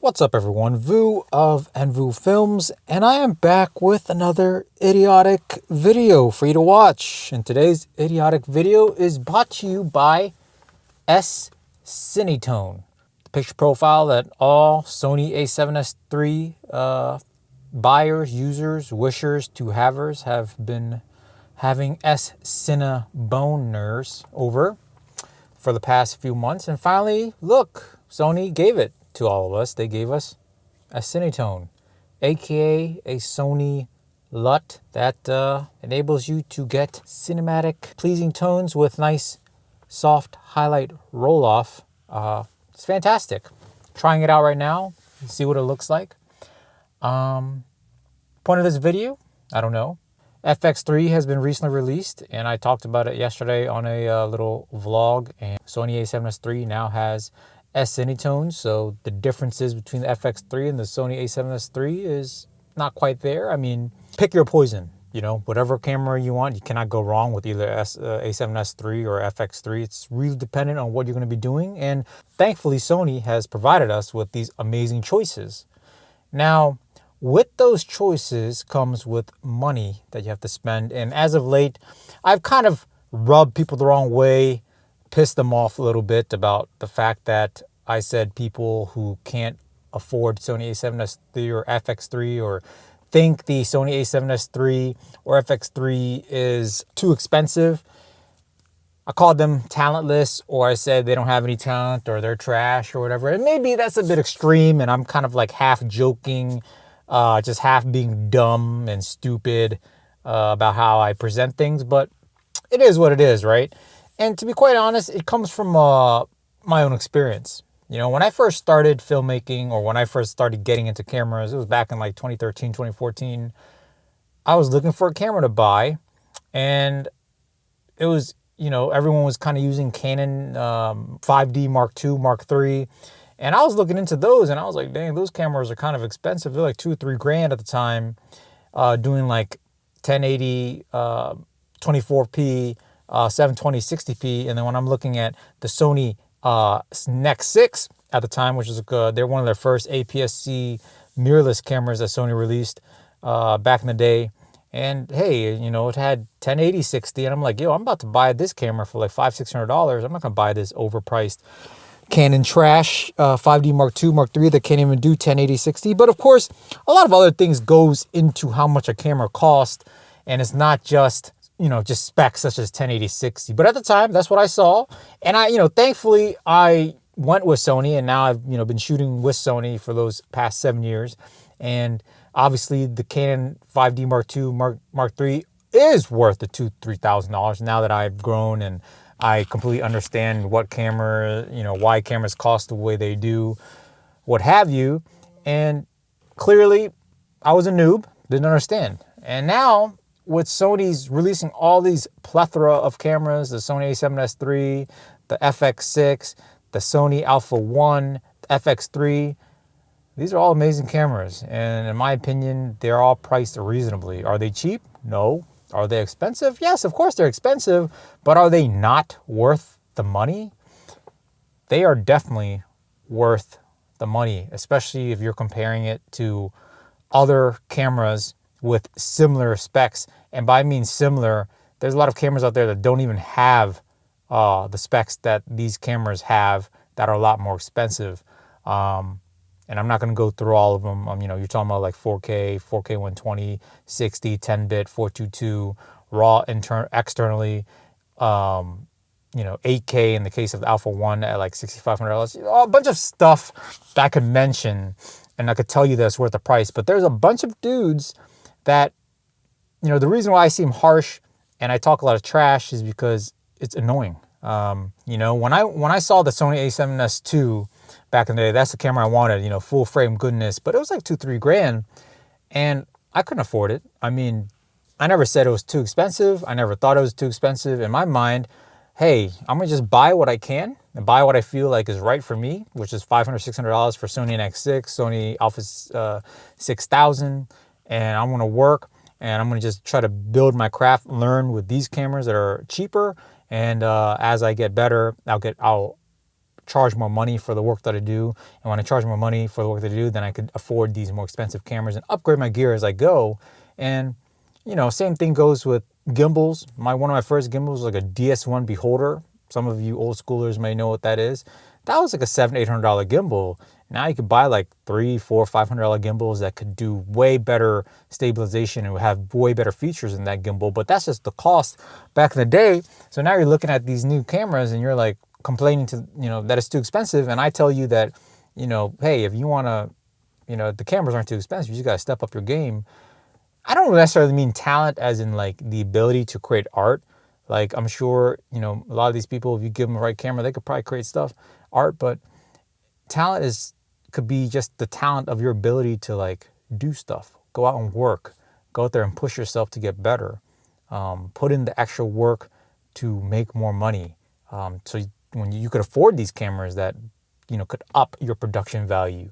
What's up everyone, Vu of Envu Films, and I am back with another idiotic video for you to watch. And today's idiotic video is brought to you by S-Cinetone, the picture profile that all Sony a7S III buyers, users, wishers to havers have been having S-Cineboners over for the past few months. And finally, look, Sony gave it to all of us. They gave us a Cinetone, aka a Sony LUT that enables you to get cinematic, pleasing tones with nice, soft highlight roll-off. It's fantastic. Trying it out right now, see what it looks like. Point of this video, I don't know. FX3 has been recently released, and I talked about it yesterday on a little vlog. And Sony a7S III now has S-Cinetone, so the differences between the FX3 and the Sony a7S III is not quite there. I mean, pick your poison. You know, whatever camera you want, you cannot go wrong with either a7S III or FX3. It's really dependent on what you're going to be doing, and thankfully Sony has provided us with these amazing choices. Now, with those choices comes with money that you have to spend, and as of late, I've kind of rubbed people the wrong way, pissed them off a little bit about the fact that I said people who can't afford Sony a7S III or FX3 or think the Sony a7S III or FX3 is too expensive, I called them talentless, or I said they don't have any talent or they're trash or whatever. And maybe that's a bit extreme, and I'm kind of like half joking, just half being dumb and stupid about how I present things, but it is what it is, right? And to be quite honest, it comes from my own experience. You know, when I first started filmmaking, or when I first started getting into cameras, it was back in like 2013, 2014, I was looking for a camera to buy, and it was, you know, everyone was kind of using Canon 5D Mark II, Mark III, and I was looking into those, and I was like, dang, those cameras are kind of expensive. They're like $2 or $3 grand at the time, doing like 1080, 24p, 720, 60p. And then when I'm looking at the Sony Nex 6 at the time, which is they're one of their first APS-C mirrorless cameras that Sony released back in the day. And hey, you know, it had 1080, 60, and I'm like, yo, I'm about to buy this camera for like $500-$600. I'm not gonna buy this overpriced Canon trash 5D Mark II, Mark III that can't even do 1080, 60. But of course, a lot of other things goes into how much a camera costs, and it's not just, you know, just specs such as 1080, 60. But at the time, that's what I saw. And I, you know, thankfully I went with Sony, and now I've, you know, been shooting with Sony for those past 7 years. And obviously the Canon 5D Mark II, Mark III is worth the $2,000-$3,000 now that I've grown and I completely understand what camera, you know, why cameras cost the way they do, what have you. And clearly I was a noob, didn't understand. And now with Sony's releasing all these plethora of cameras, the Sony a7S III, the FX6, the Sony Alpha 1, the FX3, these are all amazing cameras. And in my opinion, they're all priced reasonably. Are they cheap? No. Are they expensive? Yes, of course they're expensive, but are they not worth the money? They are definitely worth the money, especially if you're comparing it to other cameras with similar specs. And by I mean similar, there's a lot of cameras out there that don't even have the specs that these cameras have that are a lot more expensive. And I'm not going to go through all of them. You know, you're talking about like 4K, 4K 120, 60, 10-bit, 422, raw externally, you know, 8K in the case of the Alpha 1 at like $6,500. A bunch of stuff that I could mention, and I could tell you that's worth the price. But there's a bunch of dudes that, you know, the reason why I seem harsh and I talk a lot of trash is because it's annoying. You know, when I saw the Sony a7S II back in the day, that's the camera I wanted, you know, full frame goodness, but it was like $2-3 grand, and I couldn't afford it. I mean, I never said it was too expensive. I never thought it was too expensive. In my mind, hey, I'm gonna just buy what I can and buy what I feel like is right for me, which is $500-$600 for Sony NX6, Sony Alpha 6000, and I'm gonna work and I'm gonna just try to build my craft, learn with these cameras that are cheaper, and as I get better, I'll charge more money for the work that I do. And when I charge more money for the work that I do, then I could afford these more expensive cameras and upgrade my gear as I go. And, same thing goes with gimbals. One of my first gimbals was like a DS1 Beholder. Some of you old schoolers may know what that is. That was like a $700-800 gimbal. Now you could buy like $300, $400, $500 gimbals that could do way better stabilization and have way better features than that gimbal. But that's just the cost back in the day. So now you're looking at these new cameras and you're like complaining to, that it's too expensive. And I tell you that, hey, if you want to, the cameras aren't too expensive, you just got to step up your game. I don't necessarily mean talent as in like the ability to create art. Like I'm sure, a lot of these people, if you give them the right camera, they could probably create art, but talent could be just the talent of your ability to like do stuff, go out and work, go out there and push yourself to get better, put in the extra work to make more money. So when you could afford these cameras that, could up your production value.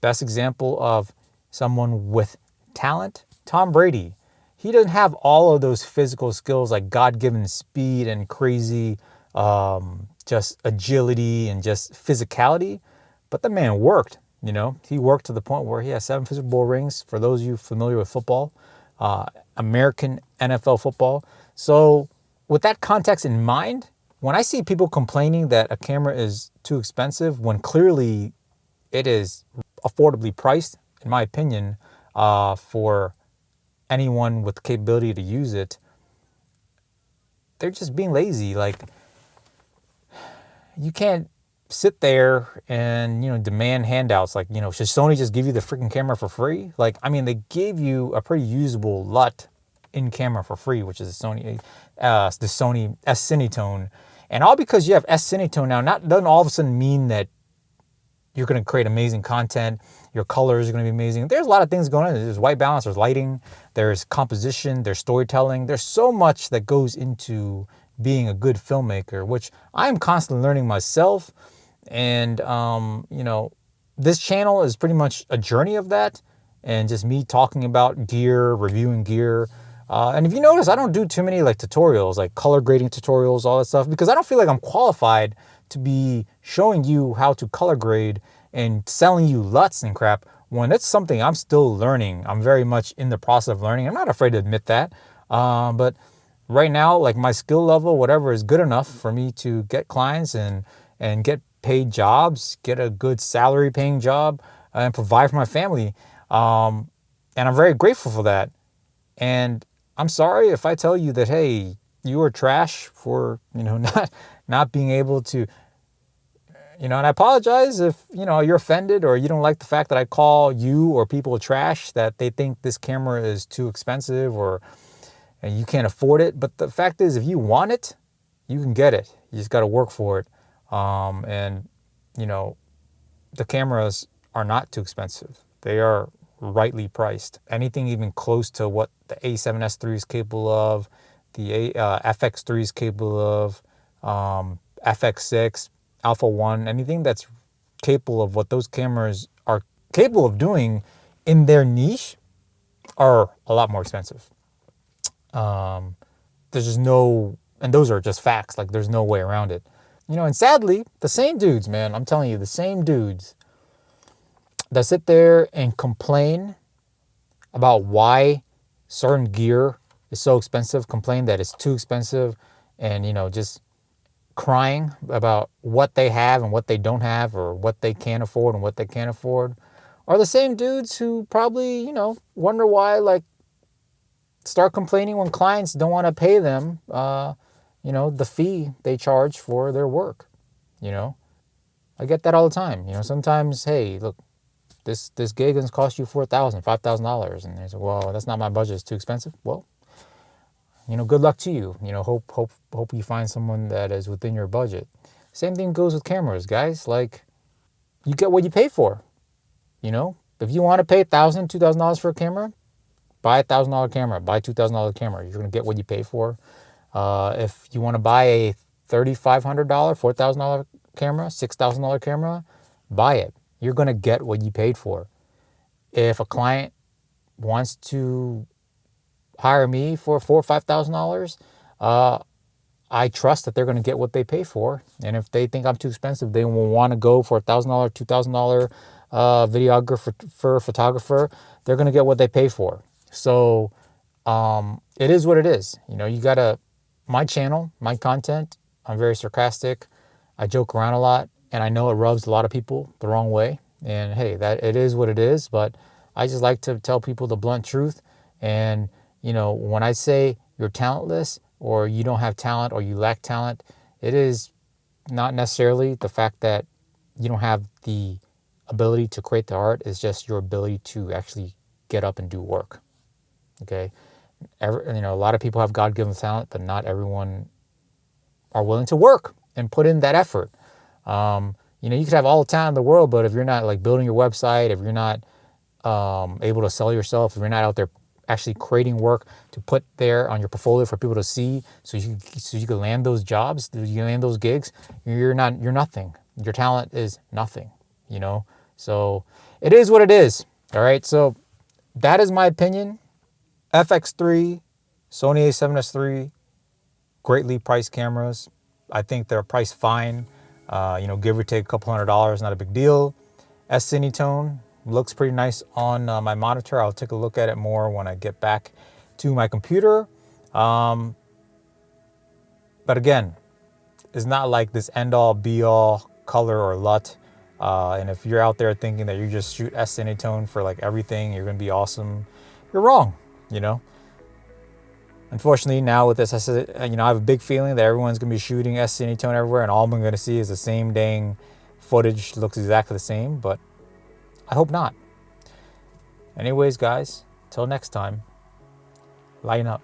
Best example of someone with talent, Tom Brady. He doesn't have all of those physical skills like God-given speed and crazy just agility and just physicality, but the man worked. He worked to the point where he has 7 Super Bowl rings. For those of you familiar with football, American NFL football. So with that context in mind, when I see people complaining that a camera is too expensive when clearly it is affordably priced, in my opinion, for anyone with the capability to use it, they're just being lazy. Like, you can't sit there and, demand handouts. Like, should Sony just give you the freaking camera for free? Like, I mean, they gave you a pretty usable LUT in camera for free, which is the Sony S-Cinetone. And all because you have S-Cinetone now, doesn't all of a sudden mean that you're going to create amazing content. Your colors are going to be amazing. There's a lot of things going on. There's white balance, there's lighting, there's composition, there's storytelling. There's so much that goes into being a good filmmaker, which I'm constantly learning myself. And, this channel is pretty much a journey of that. And just me talking about gear, reviewing gear. And if you notice, I don't do too many like tutorials, like color grading tutorials, all that stuff, because I don't feel like I'm qualified to be showing you how to color grade and selling you LUTs and crap when it's something I'm still learning. I'm very much in the process of learning. I'm not afraid to admit that. But right now, like my skill level, whatever is good enough for me to get clients and get paid jobs, get a good salary paying job and provide for my family. And I'm very grateful for that. And I'm sorry if I tell you that, hey, you are trash for, not being able to, and I apologize if, you're offended or you don't like the fact that I call you or people trash, that they think this camera is too expensive and you can't afford it. But the fact is, if you want it, you can get it. You just got to work for it. And the cameras are not too expensive. They are rightly priced. Anything even close to what the A7S III is capable of, the FX3 is capable of, FX6, Alpha 1, anything that's capable of what those cameras are capable of doing in their niche are a lot more expensive. There's just and those are just facts. Like, there's no way around it. And sadly, the same dudes, man, I'm telling you, the same dudes that sit there and complain about why certain gear is so expensive, complain that it's too expensive, and, just crying about what they have and what they don't have, or what they can afford and what they can't afford, are the same dudes who probably, wonder why, like, start complaining when clients don't want to pay them, the fee they charge for their work. I get that all the time. Sometimes, hey, look, this gig is cost you $4,000, $5,000, and they say, well, that's not my budget, it's too expensive. Well, good luck to you. Hope you find someone that is within your budget. Same thing goes with cameras, guys. Like, you get what you pay for. If you want to pay $1,000, $2,000 for a camera, buy a $1,000 camera, buy a $2,000 camera. You're going to get what you pay for. If you want to buy a $3,500, $4,000 camera, $6,000 camera, buy it. You're going to get what you paid for. If a client wants to hire me for $4,000 or $5,000, I trust that they're going to get what they pay for. And if they think I'm too expensive, they will want to go for $1,000, $2,000 videographer for photographer. They're going to get what they pay for. So it is what it is. You know, you got to, my channel, my content, I'm very sarcastic. I joke around a lot, and I know it rubs a lot of people the wrong way. And hey, that it is what it is, but I just like to tell people the blunt truth. And, you know, when I say you're talentless or you don't have talent or you lack talent, it is not necessarily the fact that you don't have the ability to create the art. It's just your ability to actually get up and do work. Okay. You know, a lot of people have God-given talent, but not everyone are willing to work and put in that effort. You know, you could have all the talent in the world, but if you're not like building your website, if you're not able to sell yourself, if you're not out there actually creating work to put there on your portfolio for people to see, so you can land those jobs, you can land those gigs, you're nothing. Your talent is nothing, you know? So it is what it is. All right. So that is my opinion. FX3, Sony A7S III, greatly priced cameras. I think they're priced fine. You know, give or take a couple $100, not a big deal. S-Cinetone looks pretty nice on my monitor. I'll take a look at it more when I get back to my computer. But again, it's not like this end-all, be-all color or LUT. And if you're out there thinking that you just shoot S-Cinetone for like everything, you're going to be awesome, you're wrong, you know. Unfortunately, now with this, you know, I have a big feeling that everyone's going to be shooting S-Cinetone everywhere, and all I'm going to see is the same dang footage, looks exactly the same, but I hope not. Anyways, guys, till next time, line up.